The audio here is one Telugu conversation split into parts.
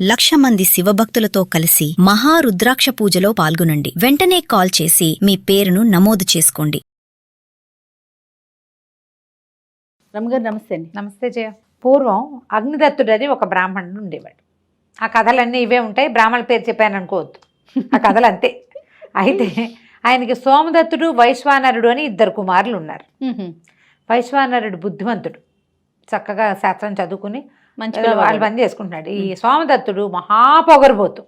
1,00,000 మంది శివభక్తులతో కలిసి మహారుద్రాక్ష పూజలో పాల్గొనండి. వెంటనే కాల్ చేసి మీ పేరును నమోదు చేసుకోండి. రమగారు నమస్తే అండి. నమస్తే జయ. పూర్వం అగ్నిదత్తుడని ఒక బ్రాహ్మణుడు ఉండేవాడు. ఆ కథలన్నీ ఇవే ఉంటాయి, బ్రాహ్మణ పేరు చెప్పాను అనుకోవద్దు, ఆ కథలు అంతే. అయితే ఆయనకి సోమదత్తుడు వైశ్వానరుడు అని 2 కుమారులు ఉన్నారు. వైశ్వానరుడు బుద్ధిమంతుడు, చక్కగా శాస్త్రం చదువుకుని వాళ్ళు పని చేసుకుంటున్నాడు. ఈ సోమదత్తుడు మహాపొగరుబోతు,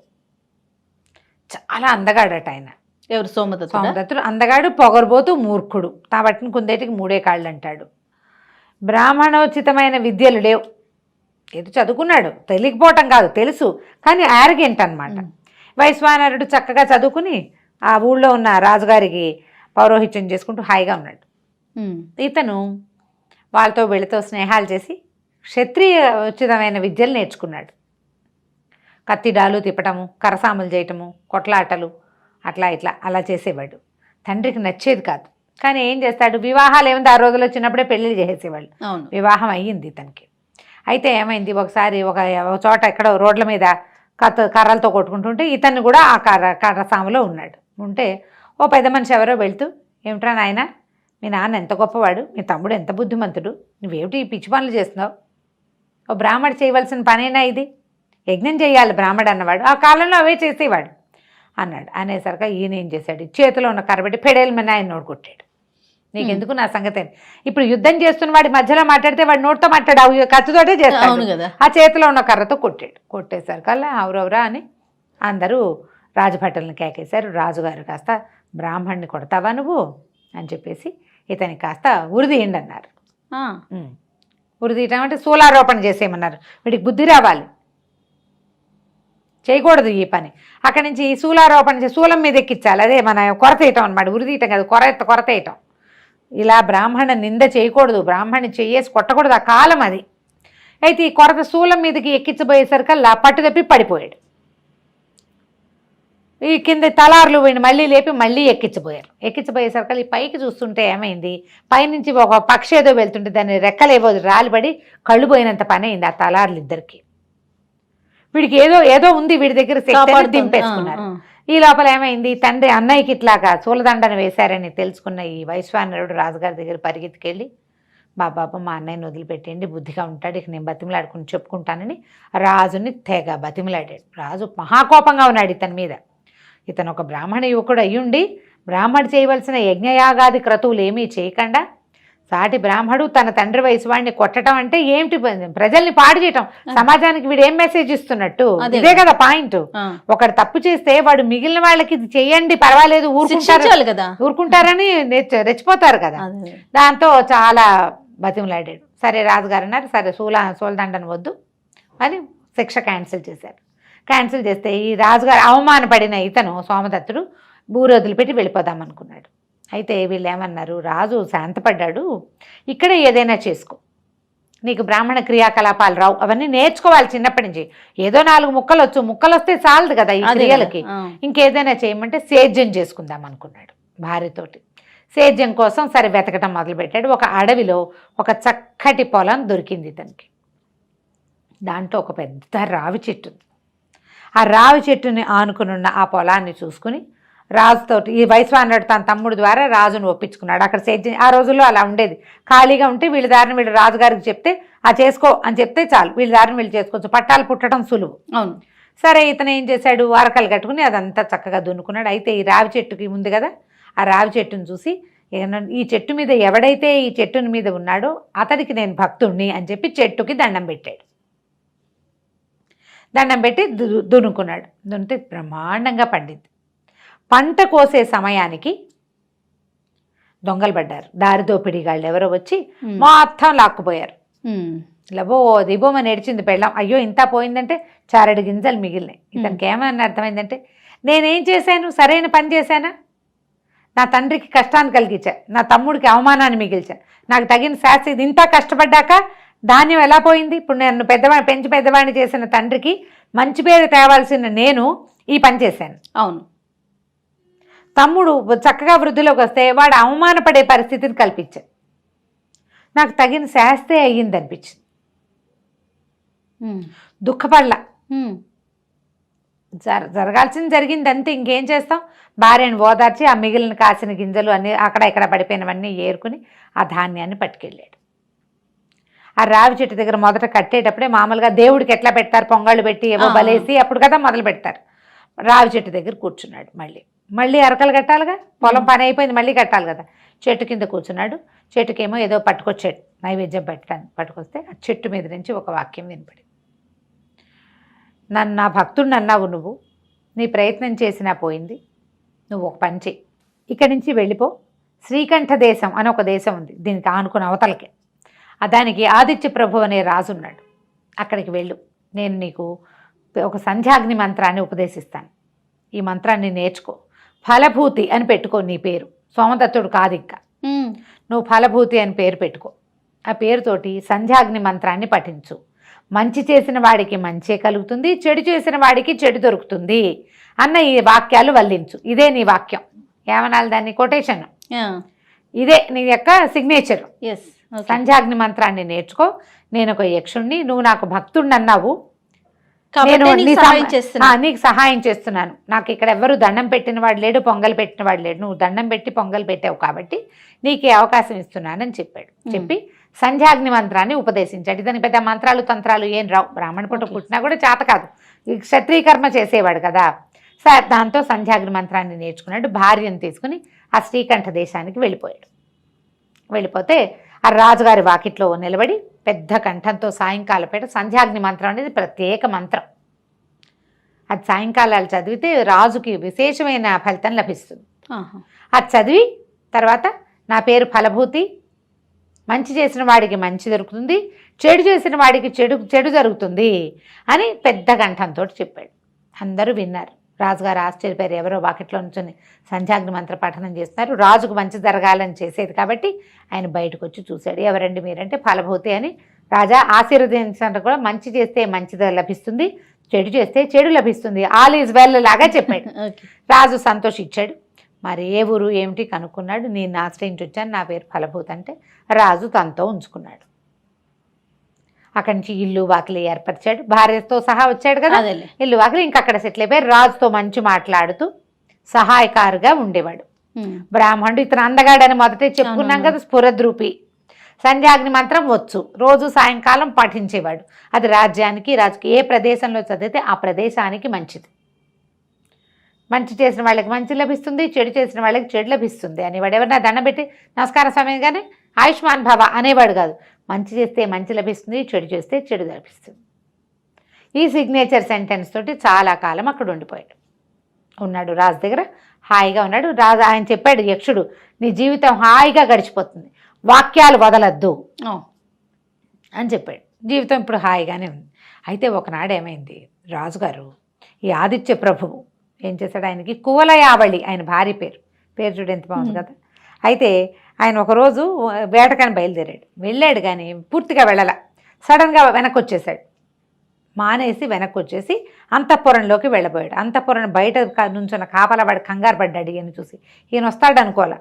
చాలా అందగాడట ఆయన. ఎవరు? సోమదత్తుడు అందగాడు, పొగరుబోతు, మూర్ఖుడు. కాబట్టి కుందేటికి 3 కాళ్ళు అంటాడు. బ్రాహ్మణోచితమైన విద్యలు లేవు. ఏదో చదువుకున్నాడు, తెలియకపోవటం కాదు, తెలుసు, కానీ యారగెంట్ అనమాట. వైశ్వానరుడు చక్కగా చదువుకుని ఆ ఊళ్ళో ఉన్న రాజుగారికి పౌరోహిత్యం చేసుకుంటూ హాయిగా ఉన్నాడు. ఇతను వాళ్ళతో వీళ్ళతో స్నేహాలు చేసి క్షత్రియ ఉచితమైన విద్యలు నేర్చుకున్నాడు. కత్తిడాలు తిప్పటము, కరసాములు చేయటము, కొట్లాటలు, అట్లా ఇట్లా అలా చేసేవాడు. తండ్రికి నచ్చేది కాదు, కానీ ఏం చేస్తాడు, వివాహాలు ఏముంది, ఆ రోజుల్లో చిన్నప్పుడే పెళ్ళిళ్ళు చేసేసేవాళ్ళు. వివాహం అయ్యింది ఇతనికి. అయితే ఏమైంది, ఒకసారి ఒక చోట ఎక్కడో రోడ్ల మీద కర్రలతో కొట్టుకుంటుంటే ఇతను కూడా ఆ కర్రసాములో ఉన్నాడు. ఉంటే ఓ పెద్ద మనిషి ఎవరో వెళ్తూ, ఏమిట్రా నాయన, మీ నాన్న ఎంత గొప్పవాడు, మీ తమ్ముడు ఎంత బుద్ధిమంతుడు, నువ్వేమిటి ఈ పిచ్చి పనులు చేస్తున్నావు, ఓ బ్రాహ్మడు చేయవలసిన పనేనా ఇది, యజ్ఞం చేయాలి బ్రాహ్మడు అన్నవాడు, ఆ కాలంలో అవే చేసేవాడు అన్నాడు. అనేసరికి ఈయన ఏం చేశాడు, చేతిలో ఉన్న కర్రబెట్టి పెడేలమని ఆయన నోడు కొట్టాడు. నీకెందుకు నా సంగతి, ఇప్పుడు యుద్ధం చేస్తున్న వాడి మధ్యలో మాట్లాడితే వాడు నోటితో మాట్లాడు, కత్తితోటే చేస్తాడు కదా, ఆ చేతిలో ఉన్న కర్రతో కొట్టాడు. కొట్టేసరికల్లా ఎవరెవరా అని అందరూ రాజభటులను కేకేశారు. రాజుగారు కాస్త బ్రాహ్మణ్ణి కొడతావా నువ్వు అని చెప్పేసి ఇతనికి కాస్త ఉరిదీయండి అన్నారు. ఉరిదీయటం అంటే శూలారోపణ చేసేయమన్నారు. వీడికి బుద్ధి రావాలి, చేయకూడదు ఈ పని. అక్కడి నుంచి శూలారోపణ చేసి శూలం మీద ఎక్కించాలి, అదే మన కొరతేయటం అనమాట. ఉరిదీయటం కాదు, కొరతేయటం. ఇలా బ్రాహ్మణ నింద చేయకూడదు, బ్రాహ్మణ్ణి చెయ్యేసి కొట్టకూడదు, ఆ కాలం అది. అయితే ఈ కొరత శూలం మీదకి ఎక్కించబోయేసరికల్లా పట్టు తప్పి పడిపోయాడు. ఈ కింద తలార్లు వీడిని మళ్ళీ లేపి మళ్ళీ ఎక్కించబోయారు. ఎక్కించబోయేసరికల్లా ఈ పైకి చూస్తుంటే ఏమైంది, పైనుంచి ఒక పక్షి ఏదో వెళ్తుంటే దాన్ని రెక్కలేవో రాలిపడి కళ్ళు పోయినంత పని అయింది ఆ తలార్లు ఇద్దరికి. వీడికి ఏదో ఉంది వీడి దగ్గర, దింపేసుకున్నారు. ఈ లోపల ఏమైంది, తండ్రి అన్నయ్యకి ఇట్లాగా చూలదండను వేశారని తెలుసుకున్న ఈ వైశ్వానరుడు రాజుగారి దగ్గర పరిగెత్తుకెళ్ళి, బాబా మా అన్నయ్యని వదిలిపెట్టండి, బుద్ధిగా ఉంటాడు, ఇక నేను బతిమలాడుకుని చెప్పుకుంటానని రాజుని తెగ బతిమలాడాడు. రాజు మహాకోపంగా ఉన్నాడు ఇతని మీద. ఇతను ఒక బ్రాహ్మణ యువకుడు అయ్యుండి బ్రాహ్మడు చేయవలసిన యజ్ఞయాగాది క్రతువులు ఏమీ చేయకుండా సాటి బ్రాహ్మడు తన తండ్రి వయసు వాడిని కొట్టడం అంటే ఏమిటి, ప్రజల్ని పాడు చేయటం, సమాజానికి వీడు ఏం మెసేజ్ ఇస్తున్నట్టు, ఇదే కదా పాయింట్. ఒకడు తప్పు చేస్తే వాడు మిగిలిన వాళ్ళకి ఇది చెయ్యండి పర్వాలేదు ఊరుకుంటారని రెచ్చిపోతారు కదా. దాంతో చాలా బతిమలాడాడు. సరే రాజుగారు అన్నారు, సరే సూలదండను వద్దు అని శిక్ష క్యాన్సిల్ చేశారు. క్యాన్సిల్ చేస్తే ఈ రాజుగారు అవమానపడిన ఇతను సోమదత్తుడు ఊరు వదిలిపెట్టి వెళ్ళిపోదాం అనుకున్నాడు. అయితే వీళ్ళు ఏమన్నారు, రాజు శాంతపడ్డాడు, ఇక్కడే ఏదైనా చేసుకో, నీకు బ్రాహ్మణ క్రియాకలాపాలు రావు, అవన్నీ నేర్చుకోవాలి చిన్నప్పటి నుంచి. ఏదో 4 ముక్కలు వచ్చు, ముక్కలు వస్తే చాలదు కదా ఈ క్రియలకి, ఇంకేదైనా చేయమంటే సేద్యం చేసుకుందాం అనుకున్నాడు భార్యతోటి. సేద్యం కోసం సరే వెతకటం మొదలుపెట్టాడు. ఒక అడవిలో ఒక చక్కటి పొలం దొరికింది ఇతనికి. దాంట్లో ఒక పెద్ద రావి చెట్టు. ఆ రావి చెట్టుని ఆనుకునున్న ఆ పొలాన్ని చూసుకుని రాజుతోటి ఈ వైశ్వానరుడు తన తమ్ముడు ద్వారా రాజును ఒప్పించుకున్నాడు. అక్కడ సేద్యం ఆ రోజుల్లో అలా ఉండేది, ఖాళీగా ఉంటే వీళ్ళ దారిని వీళ్ళు రాజుగారికి చెప్తే ఆ చేసుకో అని చెప్తే చాలు, వీళ్ళ దారిని వీళ్ళు చేసుకోవచ్చు, పట్టాలు పుట్టడం సులువు. అవును. సరే ఇతను ఏం చేశాడు, వారకలు కట్టుకుని అదంతా చక్కగా దున్నుకున్నాడు. అయితే ఈ రావి చెట్టుకి ఉంది కదా, ఆ రావి చెట్టును చూసి ఈ చెట్టు మీద ఎవడైతే ఈ చెట్టుని మీద ఉన్నాడో అతడికి నేను భక్తుణ్ణి అని చెప్పి చెట్టుకి దండం పెట్టాడు. దండం పెట్టి దున్నుకున్నాడు. దున్నితే బ్రహ్మాండంగా పండింది. పంట కోసే సమయానికి దొంగలు పడ్డారు, దారి దోపిడీగాళ్ళు ఎవరో వచ్చి మొత్తం లాక్కుపోయారు. లబో దిబోమని ఏడ్చింది పెళ్ళాం. అయ్యో ఇంత పోయిందంటే 4 గింజలు మిగిలినాయి. ఇతనికి ఏమని అర్థమైందంటే, నేనేం చేశాను, సరైన పని చేశానా, నా తండ్రికి కష్టాన్ని కలిగించా, నా తమ్ముడికి అవమానాన్ని మిగిల్చా, నాకు తగిన శాస్త్రి, ఇది ఇంత కష్టపడ్డాక ధాన్యం ఎలా పోయింది, ఇప్పుడు నేను పెంచి పెద్దవాడిని చేసిన తండ్రికి మంచి పేరు తేవాల్సిన నేను ఈ పని చేశాను. అవును. తమ్ముడు చక్కగా వృద్ధిలోకి వస్తే వాడు అవమానపడే పరిస్థితిని కల్పించాను, నాకు తగిన శాస్త్రే అయ్యింది అనిపించింది. దుఃఖపడలా, జరగాల్సింది జరిగింది అంతే, ఇంకేం చేస్తాం. భార్యను ఓదార్చి ఆ మిగిలిన కాసిన గింజలు అన్నీ అక్కడ ఇక్కడ పడిపోయినవన్నీ ఏరుకుని ఆ ధాన్యాన్ని పట్టుకెళ్ళాడు. ఆ రావి చెట్టు దగ్గర మొదట కట్టేటప్పుడే మామూలుగా దేవుడికి ఎట్లా పెడతారు, పొంగళ్ళు పెట్టి ఏవో బలేసి అప్పుడు కదా మొదలు పెడతారు. రావి చెట్టు దగ్గర కూర్చున్నాడు. మళ్ళీ అరకలు కట్టాలిగా, పొలం పని అయిపోయింది, మళ్ళీ కట్టాలి కదా. చెట్టు కింద కూర్చున్నాడు. చెట్టుకేమో ఏదో పట్టుకొచ్చాడు, నైవేద్యం పెట్టడానికి పట్టుకొస్తే ఆ చెట్టు మీద నుంచి ఒక వాక్యం వినపడి, నా భక్తుడిని అన్నావు నువ్వు, నీ ప్రయత్నం చేసినా పోయింది, నువ్వు ఒక పని చెయ్యి, ఇక్కడి నుంచి వెళ్ళిపో, శ్రీకంఠ దేశం అని ఒక దేశం ఉంది, దీనికి ఆనుకున్న అవతలకే, దానికి ఆదిత్య ప్రభు అనే రాజు ఉన్నాడు, అక్కడికి వెళ్ళు, నేను నీకు ఒక సంధ్యాగ్ని మంత్రాన్ని ఉపదేశిస్తాను, ఈ మంత్రాన్ని నేర్చుకో, ఫలభూతి అని పెట్టుకో నీ పేరు, సోమదత్తుడు కాదు ఇంకా, నువ్వు ఫలభూతి అని పేరు పెట్టుకో, ఆ పేరుతోటి సంధ్యాగ్ని మంత్రాన్ని పఠించు, మంచి చేసిన వాడికి మంచే కలుగుతుంది, చెడు చేసిన వాడికి చెడు దొరుకుతుంది అన్న ఈ వాక్యాలు వల్లించు, ఇదే నీ వాక్యం, ఏమనాలి దాన్ని, కొటేషన్, ఇదే నీ యొక్క సిగ్నేచర్. సంధ్యాగ్ని మంత్రాన్ని నేర్చుకో, నేను ఒక యక్షుణ్ణి, నువ్వు నాకు భక్తుడిని అన్నావు, నేను నీకు సహాయం చేస్తున్నాను, నాకు ఇక్కడ ఎవరు దండం పెట్టిన వాడు లేడు, పొంగల్ పెట్టిన వాడు లేడు, నువ్వు దండం పెట్టి పొంగల్ పెట్టావు కాబట్టి నీకు అవకాశం ఇస్తున్నానని చెప్పాడు. చెప్పి సంధ్యాగ్ని మంత్రాన్ని ఉపదేశించాడు. దాని పెద్ద మంత్రాలు తంత్రాలు ఏం రావు, బ్రాహ్మణ పుట్టినా కూడా చేత కాదు, క్షత్రియకర్మ చేసేవాడు కదా. సార్ దాంతో సంధ్యాగ్ని మంత్రాన్ని నేర్చుకున్నాడు. భార్యను తీసుకుని ఆ శ్రీకంఠ దేశానికి వెళ్ళిపోతే ఆ రాజుగారి వాకిట్లో నిలబడి పెద్ద కంఠంతో సాయంకాలపేట సంధ్యాగ్ని మంత్రం అనేది ప్రత్యేక మంత్రం, అది సాయంకాలాలు చదివితే రాజుకి విశేషమైన ఫలితం లభిస్తుంది. అది చదివి తర్వాత నా పేరు ఫలభూతి, మంచి చేసిన వాడికి మంచి దొరుకుతుంది, చెడు చేసిన వాడికి చెడు జరుగుతుంది అని పెద్ద కంఠంతో చెప్పాడు. అందరూ విన్నారు. రాజుగారు ఆశ్చర్యపోయారు, ఎవరో వాకిట్లో నుంచొని సంధ్యాగ్ని మంత్ర పఠనం చేస్తున్నారు, రాజుకు మంచి జరగాలని చేసేది కాబట్టి ఆయన బయటకు వచ్చి చూశాడు. ఎవరండి మీరంటే ఫలభూతి అని, రాజా ఆశీర్వదించడానికి కూడా మంచి చేస్తే మంచిది లభిస్తుంది, చెడు చేస్తే చెడు లభిస్తుంది, ఆల్ ఈజ్ వెల్ లాగా చెప్పాడు. రాజు సంతోషించాడు. మరి ఏ ఊరు ఏమిటి కనుక్కున్నాడు. నేను ఆశ్రయించి వచ్చాను, నా పేరు ఫలభూతి అంటే రాజు తనతో ఉంచుకున్నాడు. అక్కడి నుంచి ఇల్లు వాకిలి ఏర్పరిచాడు, భార్యతో సహా వచ్చాడు కదా, ఇల్లు వాకిలి ఇంకా అక్కడ సెటిల్ అయిపోయి రాజుతో మంచి మాట్లాడుతూ సహాయకారుగా ఉండేవాడు. బ్రాహ్మణుడు ఇతను అందగాడని మొదటే చెప్పుకున్నాం కదా, స్ఫురద్రూపి, సంధ్యాగ్ని మంత్రం వచ్చు, రోజు సాయంకాలం పఠించేవాడు. అది రాజ్యానికి రాజుకి ఏ ప్రదేశంలో చదివితే ఆ ప్రదేశానికి మంచిది, మంచి చేసిన వాళ్ళకి మంచి లభిస్తుంది, చెడు చేసిన వాళ్ళకి చెడు లభిస్తుంది అనేవాడు. ఎవరన్నా దండం పెట్టి నమస్కారం స్వామి కానీ ఆయుష్మాన్ భవ అనేవాడు కాదు, మంచి చేస్తే మంచి లభిస్తుంది, చెడు చేస్తే చెడు లభిస్తుంది. ఈ సిగ్నేచర్ సెంటెన్స్ తోటి చాలా కాలం అక్కడ ఉన్నాడు రాజు దగ్గర, హాయిగా ఉన్నాడు. రాజు ఆయన చెప్పాడు, యక్షుడు నీ జీవితం హాయిగా గడిచిపోతుంది, వాక్యాలు వదలద్దు అని చెప్పాడు. జీవితం ఇప్పుడు హాయిగానే ఉంది. అయితే ఒకనాడు ఏమైంది, రాజుగారు ఈ ఆదిత్య ప్రభువు ఏం చేశాడు, ఆయనకి కువలయావళి ఆయన భార్య పేరు చూడు ఎంత బాగుంది కదా. అయితే ఆయన ఒకరోజు వేటకని వెళ్ళాడు కానీ పూర్తిగా వెళ్ళాల, సడన్గా వెనక్కి వచ్చేసాడు, మానేసి వెనక్కి వచ్చేసి అంతఃపురంలోకి వెళ్ళబోయాడు. అంతఃపురం బయట నుంచున్న కాపలా వాడు కంగారు పడ్డాడు, ఈయన చూసి ఈయన వస్తాడు అనుకోవాలా.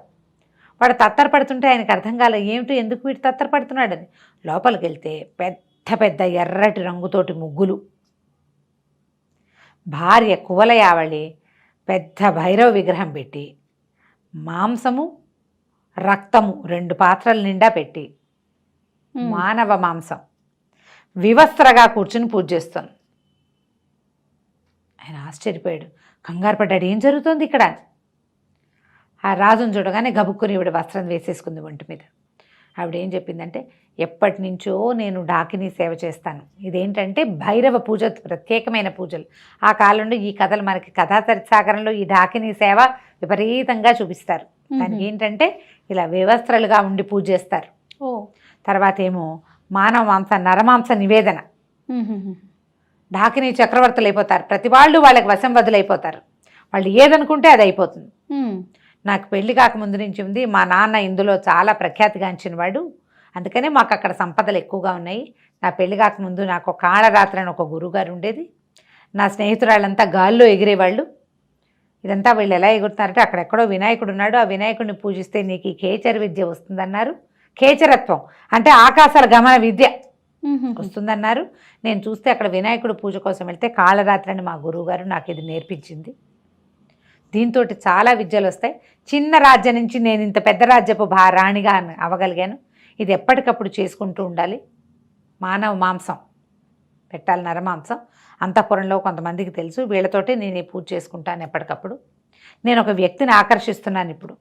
వాడు తత్తరపడుతుంటే ఆయనకు అర్థం కాలే, ఏమిటి ఎందుకు వీడు తత్తరపడుతున్నాడని. లోపలికి వెళ్తే పెద్ద పెద్ద ఎర్రటి రంగుతోటి ముగ్గులు, భార్య కువలయావళి పెద్ద భైరవ విగ్రహం పెట్టి మాంసము రక్తము 2 పాత్రల నిండా పెట్టి మానవ మాంసం వివస్త్రగా కూర్చుని పూజ చేస్తాను. ఆయన ఆశ్చర్యపోయాడు, కంగారు పడ్డాడు, ఏం జరుగుతుంది ఇక్కడ. ఆ రాజును చూడగానే గబుక్కుని ఈవిడ వస్త్రం వేసేసుకుంది ఒంటి మీద. ఆవిడ ఏం చెప్పిందంటే, ఎప్పటి నుంచో నేను డాకిని సేవ చేస్తాను, ఇదేంటంటే భైరవ పూజ, ప్రత్యేకమైన పూజలు. ఆ కాలంలో ఈ కథలు మనకి కథాచరిత్సాగరంలో ఈ డాకిని సేవ విపరీతంగా చూపిస్తారు. దానికి ఏంటంటే ఇలా వివస్త్రలుగా ఉండి పూజ చేస్తారు. తర్వాత ఏమో మానవ మాంస నరమాంస నివేదన, డాకిని చక్రవర్తులు అయిపోతారు, ప్రతి వాళ్ళు వాళ్ళకి వశం వదులైపోతారు, వాళ్ళు ఏదనుకుంటే అది అయిపోతుంది. నాకు పెళ్లి కాకముందు నుంచి ఉంది, మా నాన్న ఇందులో చాలా ప్రఖ్యాతిగాంచిన వాడు, అందుకనే మాకు అక్కడ సంపదలు ఎక్కువగా ఉన్నాయి. నా పెళ్లి కాకముందు నాకు కాళరాత్రి అని ఒక గురువుగారు ఉండేది, నా స్నేహితురాళ్ళంతా గాల్లో ఎగిరేవాళ్ళు. ఇదంతా వీళ్ళు ఎలా ఎగురుతున్నారంటే, అక్కడెక్కడో వినాయకుడు ఉన్నాడు, ఆ వినాయకుడిని పూజిస్తే నీకు ఈ ఖేచర విద్య వస్తుందన్నారు. ఖేచరత్వం అంటే ఆకాశాల గమన విద్య, వస్తుందన్నారు. నేను చూస్తే అక్కడ వినాయకుడు పూజ కోసం వెళ్తే కాళరాత్రి అని మా గురువుగారు నాకు ఇది నేర్పించింది. దీంతో చాలా విద్యలు వస్తాయి. చిన్న రాజ్యం నుంచి నేను ఇంత పెద్ద రాజ్యపు రాణిగా అవ్వగలిగాను. ఇది ఎప్పటికప్పుడు చేసుకుంటూ ఉండాలి. మానవ మాంసం పెట్టాలి, నరమాంసం. అంతఃపురంలో కొంతమందికి తెలుసు. వీళ్ళతోటి నేను ఈ పూజ చేసుకుంటాను ఎప్పటికప్పుడు. నేను ఒక వ్యక్తిని ఆకర్షిస్తున్నాను ఇప్పుడు,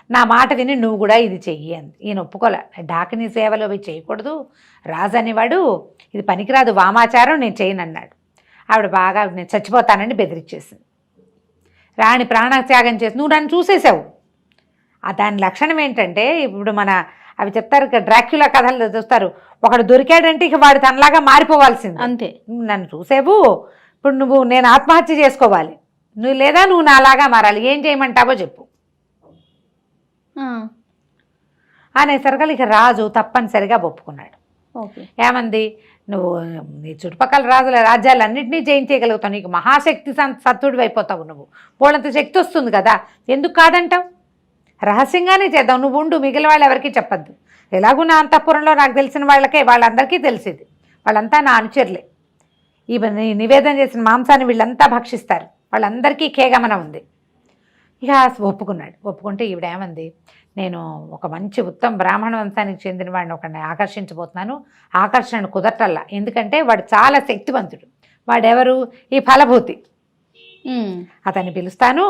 నా మాట విని నువ్వు కూడా ఇది చెయ్యి అంది. ఈయన ఒప్పుకోలే. డాకిని సేవలో అవి చేయకూడదు, రాజు అనేవాడు, ఇది పనికిరాదు, వామాచారం, నేను చేయను అన్నాడు. ఆవిడ బాగా నేను చచ్చిపోతానని బెదిరించేసింది. రాణి ప్రాణత్యాగం చేసి నువ్వు నన్ను చూసేసావు. దాని లక్షణం ఏంటంటే, ఇప్పుడు మన అవి చెప్తారు డ్రాక్యులా కథలు చూస్తారు, ఒకడు దొరికాడంటే ఇక వాడు తనలాగా మారిపోవాల్సింది అంతే. నువ్వు నన్ను చూసేవు, ఇప్పుడు నేను ఆత్మహత్య చేసుకోవాలి, నువ్వు నాలాగా మారాలి, ఏం చేయమంటావో చెప్పు అనేసరికి ఇక రాజు తప్పనిసరిగా ఒప్పుకున్నాడు. ఏమంది, నువ్వు నీ చుట్టుపక్కల రాజ్యాలన్నింటినీ జయించేయగలుగుతావు, నీకు మహాశక్తి సత్తుడివి అయిపోతావు, నువ్వు పోలంత శక్తి వస్తుంది కదా, ఎందుకు కాదంటావు, రహస్యంగానే చేద్దాం, నువ్వు ఉండు, మిగిలిన వాళ్ళు ఎవరికీ చెప్పద్దు. ఎలాగూ నా అంతఃపురంలో నాకు తెలిసిన వాళ్ళకే, వాళ్ళందరికీ తెలిసింది, వాళ్ళంతా నా అనుచరులే, ఈ నివేదన చేసిన మాంసాన్ని వీళ్ళంతా భక్షిస్తారు, వాళ్ళందరికీ కేగమనం ఉంది. ఇక ఒప్పుకున్నాడు. ఒప్పుకుంటే ఈవిడేమంది, నేను ఒక మంచి ఉత్తమ బ్రాహ్మణ వంశానికి చెందిన వాడిని ఒకడిని ఆకర్షించబోతున్నాను, ఆకర్షణ కుదరటల్లా, ఎందుకంటే వాడు చాలా శక్తివంతుడు, వాడెవరు, ఈ ఫలభూతి, అతన్ని పిలుస్తాను,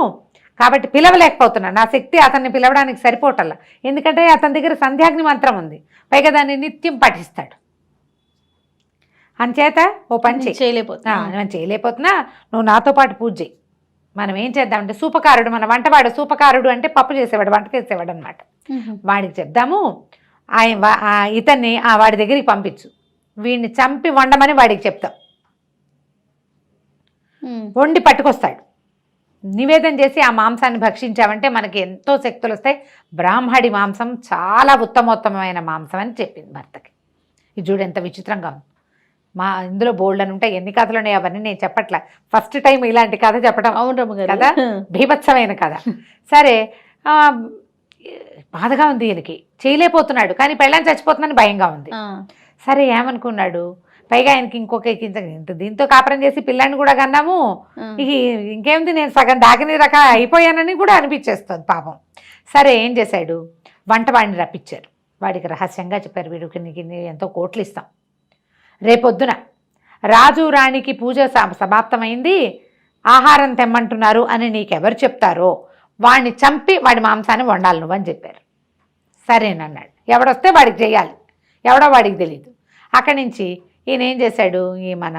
కాబట్టి పిలవలేకపోతున్నాను, నా శక్తి అతన్ని పిలవడానికి సరిపోవటల్లా, ఎందుకంటే అతని దగ్గర సంధ్యాగ్ని మంత్రం ఉంది, పైగా దాన్ని నిత్యం పఠిస్తాడు, అంచేత ఓ పని చేయలేకపోతున్నా, నువ్వు నాతో పాటు పూజ చేయి. మనం ఏం చేద్దామంటే, సూపకారుడు, మన వంటవాడు సూపకారుడు అంటే పప్పు చేసేవాడు, వంట చేసేవాడు అనమాట, వాడికి చెప్దాము, ఇతన్ని వాడి దగ్గరికి పంపించు, వీడిని చంపి వండమని వాడికి చెప్తాం, వండి పట్టుకొస్తాడు, నివేదన చేసి ఆ మాంసాన్ని భక్షించామంటే మనకి ఎంతో శక్తులు వస్తాయి, బ్రాహ్మడి మాంసం చాలా ఉత్తమోత్తమైన మాంసం అని చెప్పింది భర్తకి. ఇది చూడు ఎంత విచిత్రంగా ఉంది. ఇందులో బోల్డ్ అని ఉంటాయి, ఎన్ని కథలు ఉన్నాయి అవన్నీ నేను చెప్పట్లా, ఫస్ట్ టైం ఇలాంటి కథ చెప్పడం. అవును కదా, భీభత్సమైన కథ. సరే, బాధగా ఉంది, ఈయనకి చేయలేకపోతున్నాడు, కానీ పెళ్ళాన్ని చచ్చిపోతుందని భయంగా ఉంది. సరే ఏమనుకున్నాడు, పైగా ఆయనకి ఇంకొక దీంతో కాపురం చేసి పిల్లాన్ని కూడా కన్నాము, ఇంకేముంది, నేను సగం డాకిని రకాల అయిపోయానని కూడా అనిపించేస్తుంది పాపం. సరే ఏం చేశాడు, వంటవాడిని రప్పించారు, వాడికి రహస్యంగా చెప్పారు, వీడికి నీకు ఎంతో కోట్లు ఇస్తాం, రేపొద్దున రాజు రాణికి పూజ సమాప్తమైంది, ఆహారం తెమ్మంటున్నారు అని నీకెవరు చెప్తారో వాడిని చంపి వాడి మాంసాన్ని వండాలి నువ్వని చెప్పారు. సరేనన్నాడు. ఎవడొస్తే వాడికి చేయాలి, ఎవడో వాడికి తెలీదు. అక్కడి నుంచి ఈయన ఏం చేశాడు, ఈ మన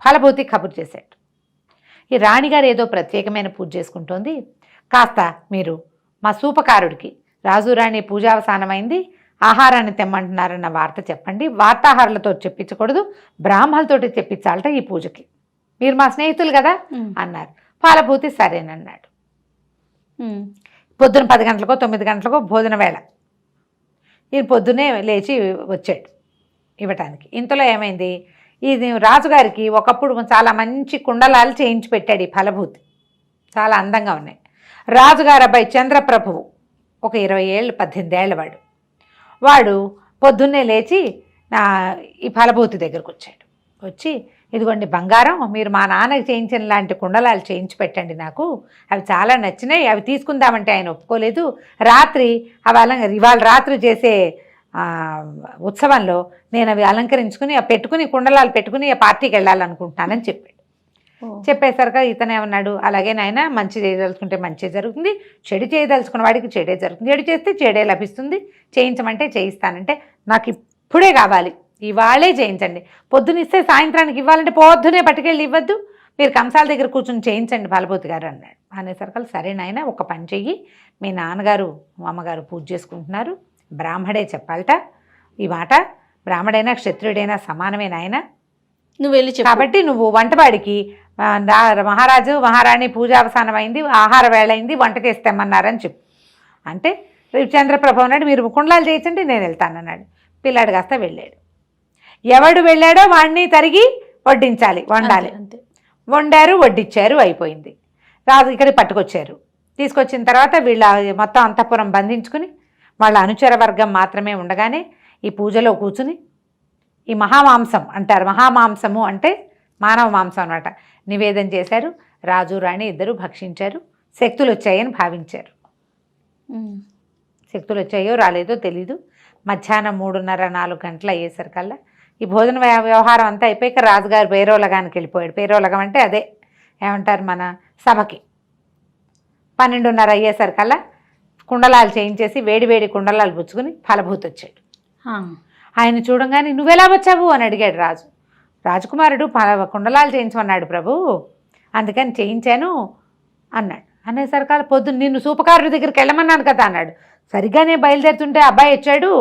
ఫలభూతి కబురు చేశాడు, ఈ రాణిగారు ఏదో ప్రత్యేకమైన పూజ చేసుకుంటోంది, కాస్త మీరు మా సూపకారుడికి రాజు రాణి పూజావసానమైంది, ఆహారాన్ని తెమ్మంటున్నారన్న వార్త చెప్పండి, వార్తాహారులతో చెప్పించకూడదు, బ్రాహ్మణులతోటి చెప్పించాలట ఈ పూజకి, మీరు మా స్నేహితులు కదా అన్నారు. ఫలభూతి సరేనన్నాడు. పొద్దున 10 గంటలకో 9 గంటలకో భోజన వేళ, ఈయన పొద్దునే లేచి వచ్చాడు ఇవ్వటానికి. ఇంతలో ఏమైంది, ఇది రాజుగారికి ఒకప్పుడు చాలా మంచి కుండలాలు చేయించి పెట్టాడు ఈ ఫలభూతి, చాలా అందంగా ఉన్నాయి. రాజుగారు అబ్బాయి చంద్రప్రభువు ఒక 20 ఏళ్ళు 18 ఏళ్ళ వాడు పొద్దున్నే లేచి ఈ ఫలభూతి దగ్గరకు వచ్చాడు. వచ్చి, ఇదిగోండి బంగారం, మీరు మా నాన్నకి చేయించిన లాంటి కుండలాలు చేయించి పెట్టండి, నాకు అవి చాలా నచ్చినాయి, అవి తీసుకుందామంటే ఆయన ఒప్పుకోలేదు, రాత్రి ఇవాళ రాత్రి చేసే ఉత్సవంలో నేను అవి అలంకరించుకుని పెట్టుకుని కుండలాలు పెట్టుకుని ఆ పార్టీకి వెళ్ళాలనుకుంటున్నానని చెప్పాడు. చెప్పేసరికి ఇతను ఏమన్నాడు, అలాగే నాయన, మంచి చేయదలుచుకుంటే మంచి జరుగుతుంది, చెడు చేయదలుచుకున్న వాడికి చెడే జరుగుతుంది, చెడు చేస్తే చెడే లభిస్తుంది, చేయించమంటే చేయిస్తానంటే నాకు ఇప్పుడే కావాలి, ఇవాళే చేయించండి, పొద్దునిస్తే సాయంత్రానికి ఇవ్వాలంటే పొద్దునే పట్టుకెళ్ళి ఇవ్వద్దు, మీరు కంసాల దగ్గర కూర్చొని చేయించండి ఫలభూతి గారు అన్నాడు. అనేసరికి సరే నాయన, ఒక పని చెయ్యి, మీ నాన్నగారు అమ్మగారు పూజ చేసుకుంటున్నారు, బ్రాహ్మడే చెప్పాలట ఈ మాట, బ్రాహ్మడైనా క్షత్రుడైనా సమానమే నాయన, నువ్వు వెళ్ళి కాబట్టి నువ్వు వంటవాడికి మహారాజు మహారాణి పూజ అవసానమైంది, ఆహార వేళైంది, వంట చేస్తామన్నారని చెప్పు అంటే, చంద్రప్రభ అన్నాడు, మీరు కుండలాలు చేయించండి నేను వెళ్తానన్నాడు. పిల్లాడు కాస్త వెళ్ళాడు. ఎవడు వెళ్ళాడో వాడిని తరిగి వడ్డించాలి, వండాలి. వండారు, వడ్డించారు, అయిపోయింది. రాజు ఇక్కడికి పట్టుకొచ్చారు. తీసుకొచ్చిన తర్వాత వీళ్ళ మొత్తం అంతఃపురం బంధించుకుని వాళ్ళ అనుచర వర్గం మాత్రమే ఉండగానే ఈ పూజలో కూర్చుని ఈ మహామాంసం అంటారు. మహామాంసము అంటే మానవ మాంసం అన్నమాట. నివేదన చేశారు. రాజు రాణి ఇద్దరు భక్షించారు. శక్తులు వచ్చాయని భావించారు. శక్తులు వచ్చాయో రాలేదో తెలీదు. మధ్యాహ్నం 3:30-4 గంటలు అయ్యేసరికల్లా ఈ భోజన వ్యవహారం అంతా అయిపోయాక రాజుగారు పేరోలగానికి వెళ్ళిపోయాడు. పేరోలగం అంటే అదే ఏమంటారు మన సభకి. 12:30 అయ్యేసరికల్లా కుండలాలు చేయించేసి వేడి కుండలాలు పుచ్చుకుని ఫలభూతి వచ్చాడు. ఆయన చూడంగానే నువ్వెలా వచ్చావు అని అడిగాడు రాజు. రాజకుమారుడు కుండలాలు చేయించమన్నాడు ప్రభు, అందుకని చేయించాను అన్నాడు. అనేసరికల్లా పొద్దున్న నిన్ను సూపకారుడి దగ్గరికి వెళ్ళమన్నాను కదా అన్నాడు. సరిగ్గానే బయలుదేరుతుంటే అబ్బాయి వచ్చాడు.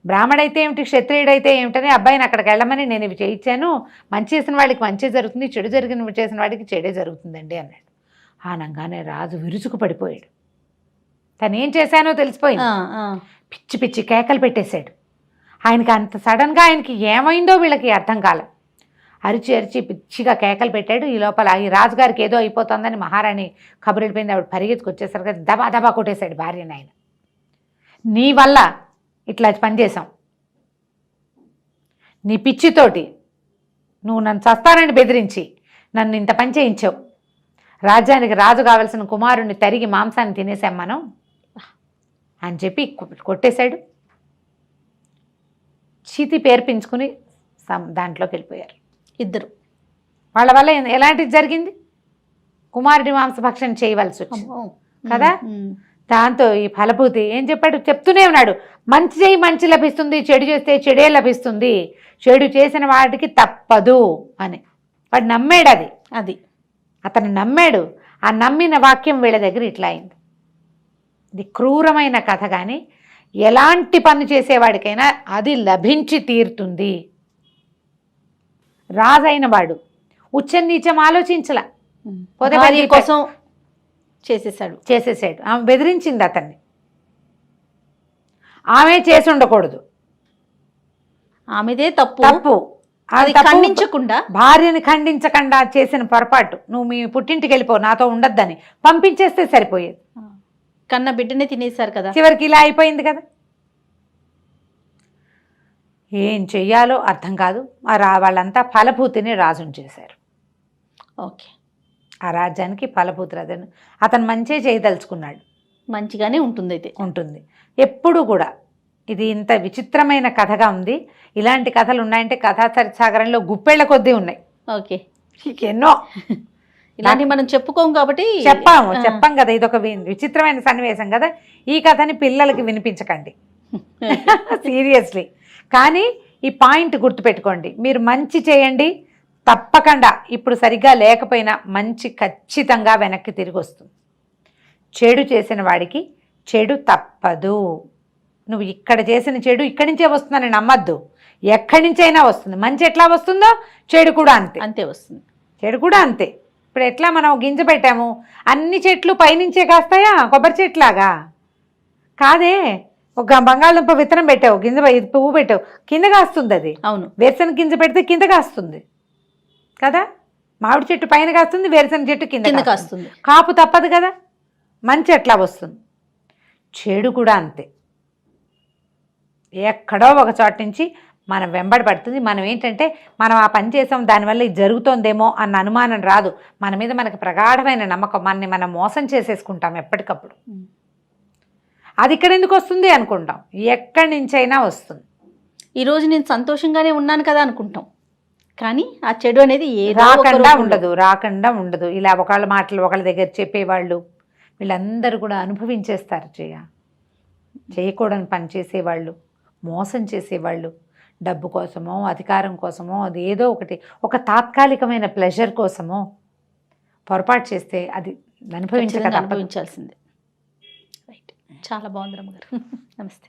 బ్రాహ్మడైతే ఏమిటి క్షత్రియుడైతే ఏమిటని అబ్బాయిని అక్కడికి వెళ్ళమని నేను ఇవి చేయించాను. మంచి చేసిన వాడికి మంచి జరుగుతుంది, చెడు చేసిన వాడికి చెడే జరుగుతుందండి అన్నాడు. ఆనంగానే రాజు విరుచుకు పడిపోయాడు. తను ఏం చేశానో తెలిసిపోయింది. పిచ్చి పిచ్చి కేకలు పెట్టేశాడు. ఆయనకి అంత సడన్గా ఆయనకి ఏమైందో వీళ్ళకి అర్థం కాలే. అరిచి పిచ్చిగా కేకలు పెట్టాడు. ఈ లోపల ఈ రాజుగారికి ఏదో అయిపోతుందని మహారాణి కబురు వెళ్ళిపోయింది. ఆవిడ పరిగెత్తుకు వచ్చేసరికి దబా కొట్టేశాడు భార్యని. ఆయన నీ వల్ల ఇట్లా పనిచేశాం, నీ పిచ్చితోటి నువ్వు నన్ను చస్తానని బెదిరించి నన్ను ఇంత పని చేయించావు. రాజ్యానికి రాజు కావలసిన కుమారుణ్ణి తరిగి మాంసాన్ని తినేసాం మనం అని చెప్పి కొట్టేశాడు. చీతి పేర్పించుకుని దాంట్లోకి వెళ్ళిపోయారు ఇద్దరు. వాళ్ళ వల్ల ఎలాంటిది జరిగింది? కుమారుడి మాంసభక్షణ చేయవలసి వచ్చింది కదా. దాంతో ఈ ఫలభూతి ఏం చెప్పాడు? చెప్తూనే ఉన్నాడు, మంచి చేయి మంచి లభిస్తుంది, చెడు చేస్తే చెడే లభిస్తుంది, చెడు చేసిన వాటికి తప్పదు అని. వాడు నమ్మాడు. అది అతను నమ్మాడు. ఆ నమ్మిన వాక్యం వీళ్ళ దగ్గర ఇట్లా అయింది. ఇది క్రూరమైన కథ, కానీ ఎలాంటి పని చేసేవాడికైనా అది లభించి తీరుతుంది. రాజైన వాడు ఉచ్చ నీచం ఆలోచించలా, కోసం చేసేసాడు. ఆమె బెదిరించింది అతన్ని. ఆమె చేసి ఉండకూడదు, ఆమెదే తప్పు. అది ఖండించకుండా, భార్యని ఖండించకుండా చేసిన పొరపాటు. నువ్వు మీ పుట్టింటికి వెళ్ళిపో, నాతో ఉండొద్దని పంపించేస్తే సరిపోయేది. కన్న బిడ్డనే తినేశారు కదా. చివరికి ఇలా అయిపోయింది కదా. ఏం చెయ్యాలో అర్థం కాదు. వాళ్ళంతా ఫలభూతిని రాజుని చేశారు. ఓకే, ఆ రాజ్యానికి ఫలభూతి రాజు. అతను మంచిగా చేయదలుచుకున్నాడు. మంచిగానే ఉంటుంది. అయితే ఉంటుంది ఎప్పుడు కూడా. ఇది ఇంత విచిత్రమైన కథగా ఉంది. ఇలాంటి కథలు ఉన్నాయంటే కథా సాగరంలో గుప్పెళ్ల కొద్దీ ఉన్నాయి. ఓకే, ఎన్నో ఇలాంటివి మనం చెప్పుకోం కాబట్టి చెప్పాం కదా. ఇది ఒక విచిత్రమైన సన్నివేశం కదా. ఈ కథని పిల్లలకి వినిపించకండి సీరియస్లీ. కానీ ఈ పాయింట్ గుర్తుపెట్టుకోండి, మీరు మంచి చేయండి, తప్పకుండా ఇప్పుడు సరిగ్గా లేకపోయినా మంచి ఖచ్చితంగా వెనక్కి తిరిగి వస్తుంది. చెడు చేసిన వాడికి చెడు తప్పదు. నువ్వు ఇక్కడ చేసిన చెడు ఇక్కడి నుంచే వస్తుందని నమ్మద్దు, ఎక్కడి నుంచైనా వస్తుంది. మంచి ఎట్లా వస్తుందో చెడు కూడా అంతే వస్తుంది. చెడు కూడా అంతే. ఇప్పుడు ఎట్లా మనం గింజ పెట్టాము, అన్ని చెట్లు పైనుంచే కాస్తాయా? కొబ్బరి చెట్లాగా కాదే. ఒక బంగాళదుంప విత్తనం పెట్టావు, గింజ పువ్వు పెట్టావు, కింద కాస్తుంది అది. అవును, వేరుశనగ గింజ పెడితే కింద కాస్తుంది కదా. మామిడి చెట్టు పైన కాస్తుంది, వేరుశనగ చెట్టు కింద కాస్తుంది. కాపు తప్పదు కదా. మంచి ఎట్లా వస్తుంది, చెడు కూడా అంతే. ఎక్కడో ఒక చోట నుంచి మనం వెంబడి పడుతుంది. మనం ఏంటంటే మనం ఆ పని చేసాం, దానివల్ల ఇది జరుగుతోందేమో అన్న అనుమానం రాదు. మన మీద మనకు ప్రగాఢమైన నమ్మకం. మనని మనం మోసం చేసేసుకుంటాం ఎప్పటికప్పుడు. అది ఇక్కడ ఎందుకు వస్తుంది అనుకుంటాం, ఎక్కడి నుంచైనా వస్తుంది. ఈరోజు నేను సంతోషంగానే ఉన్నాను కదా అనుకుంటాం, కానీ ఆ చెడు అనేది రాకుండా ఉండదు. ఇలా ఒకళ్ళ మాటలు ఒకళ్ళ దగ్గర చెప్పేవాళ్ళు వీళ్ళందరూ కూడా అనుభవించేస్తారు. చేయకూడని పని చేసేవాళ్ళు, మోసం చేసేవాళ్ళు, డబ్బు కోసమో అధికారం కోసమో, అది ఏదో ఒకటి, ఒక తాత్కాలికమైన ప్లెజర్ కోసమో పొరపాటు చేస్తే అది అనుభవించాల్సిందే. రైట్, చాలా బాగుంది రమ్మగారు. నమస్తే.